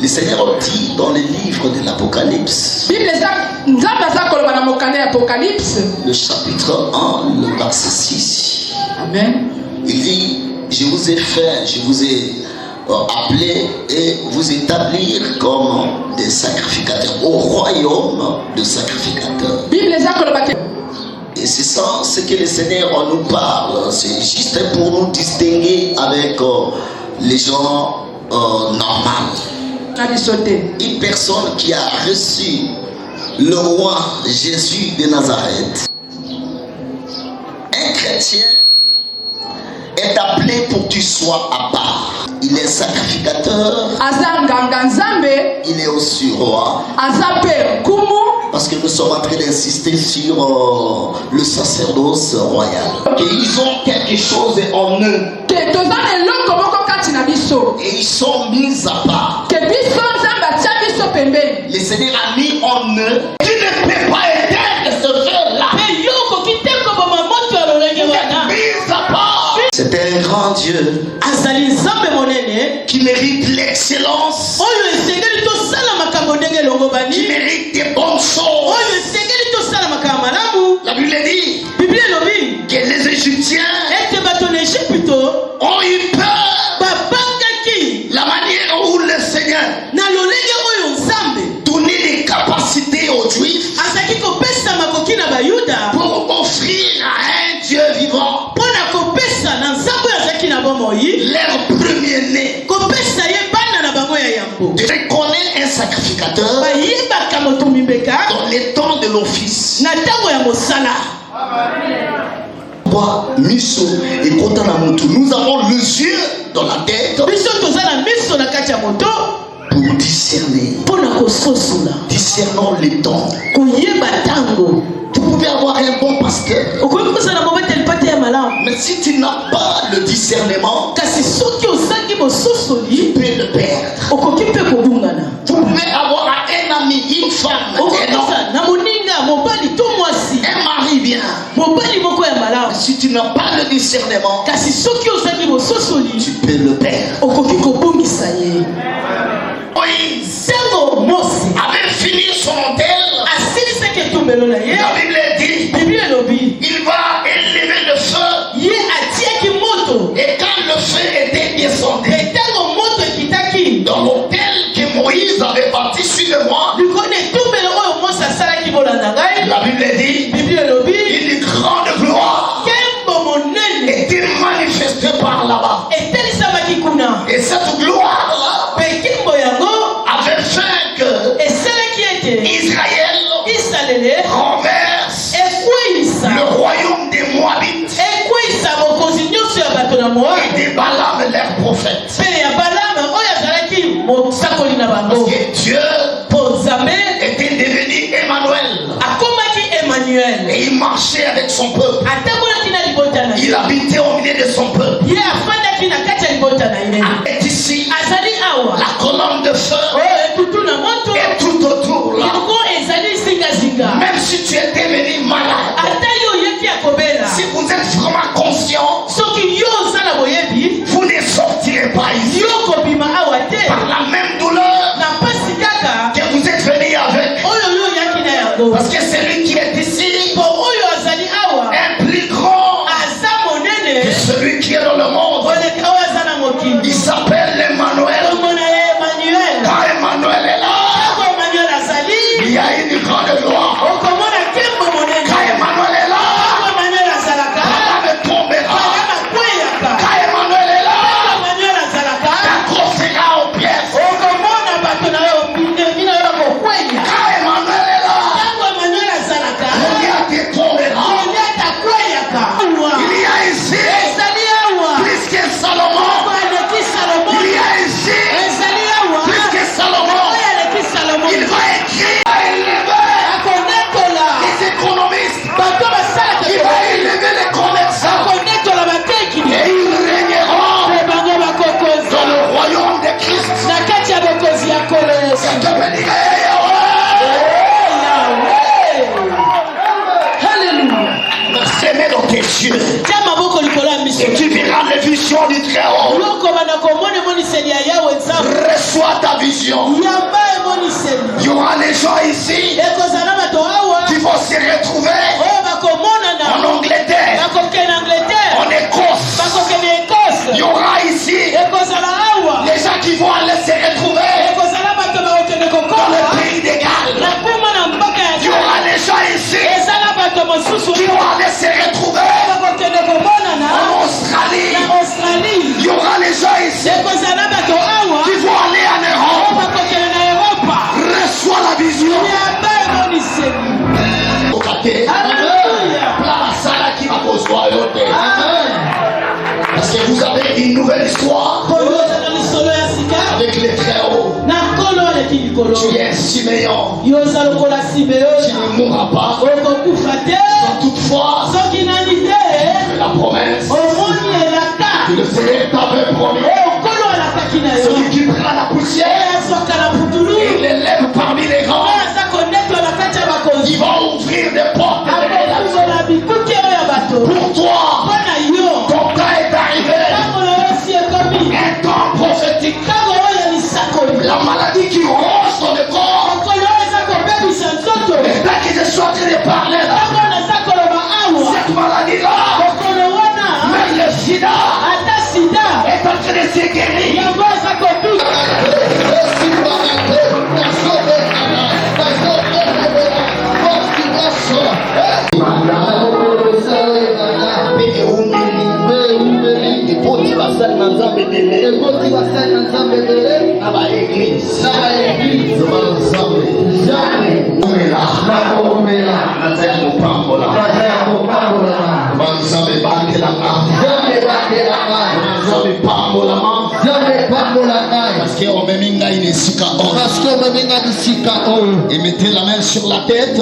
Le Seigneur dit dans les livres de l'Apocalypse, le chapitre 1, le verset 6. Amen. Il dit, je vous ai fait, je vous ai appelé et vous établir comme des sacrificateurs au royaume de sacrificateurs. Et c'est ça ce que le Seigneur nous parle. C'est juste pour nous distinguer avec les gens normaux. Une personne qui a reçu le roi Jésus de Nazareth, un chrétien, est appelé pour que tu sois à part. Il est sacrificateur. Il est aussi roi. Parce que nous sommes en train d'insister sur le sacerdoce royal. Et ils ont quelque chose en eux. Et ils sont mis à part. Le Seigneur a mis en eux. Tu ne peux pas éteindre ce feu-là. Mis à part. C'est un grand Dieu qui mérite l'excellence, qui mérite des bonnes choses. La Bible dit que les Égyptiens ont eu peur. La manière où le Seigneur donnait des capacités aux Juifs pour offrir à un Dieu vivant leur premier-né. Tu reconnais un sacrificateur dans les temps de l'office. Nous avons les yeux dans la tête pour discernons les temps. Tu pouvais avoir un bon pasteur, mais si tu n'as pas le discernement, tu peux le perdre. Tu pouvez avoir un ami, une femme, un mari bien, mais si tu n'as pas le discernement, tu peux le perdre. Moïse avait fini son hôtel. La Bible dit il va élever le feu. Et quand le feu était descendu dans l'hôtel que Moïse avait bâti sur le mont, la Bible dit une grande gloire était manifestée par là-bas. Et cette gloire avait fait que Israël renverse le royaume des Moabites et des Balaam, leurs prophètes. Parce que Dieu était devenu Emmanuel. Et il marchait avec son peuple. Il habitait au milieu de son peuple. Et ici, la colonne de feu est tout autour là. Même si tu es devenu malade, si vous êtes vraiment conscient, vous ne sortirez pas ici par la même douleur que vous êtes venu avec. Parce que celui qui est ici est plus grand que celui qui est dans le monde. Il s'appelle Emmanuel. Quand Emmanuel est là, il y a une grande gloire. Quand Emmanuel est là, la lame tombe reçois ta vision. Il y aura les gens ici qui vont se retrouver en Angleterre, en Écosse. Il y aura ici les gens qui vont aller se retrouver dans le pays des Galles. Il y aura les gens ici qui vont aller se retrouver en Australie. Il y aura les gens ici qui vont aller en Europe. Reçois la vision. Parce que vous avez une nouvelle histoire avec les très hauts. Tu es Siméon. Tu ne mourras pas. Sans toutefois, la promesse que le Seigneur t'avait promis. Celui qui prend la poussière et l'élève parmi les grands, il va ouvrir des portes pour toi. Ton temps est arrivé. Un temps prophétique. La maladie qui ronge dans le corps. Et là que je suis en train de parler là, cette maladie-là, même le sida est en train de se guérir. Et mettez la main sur la tête.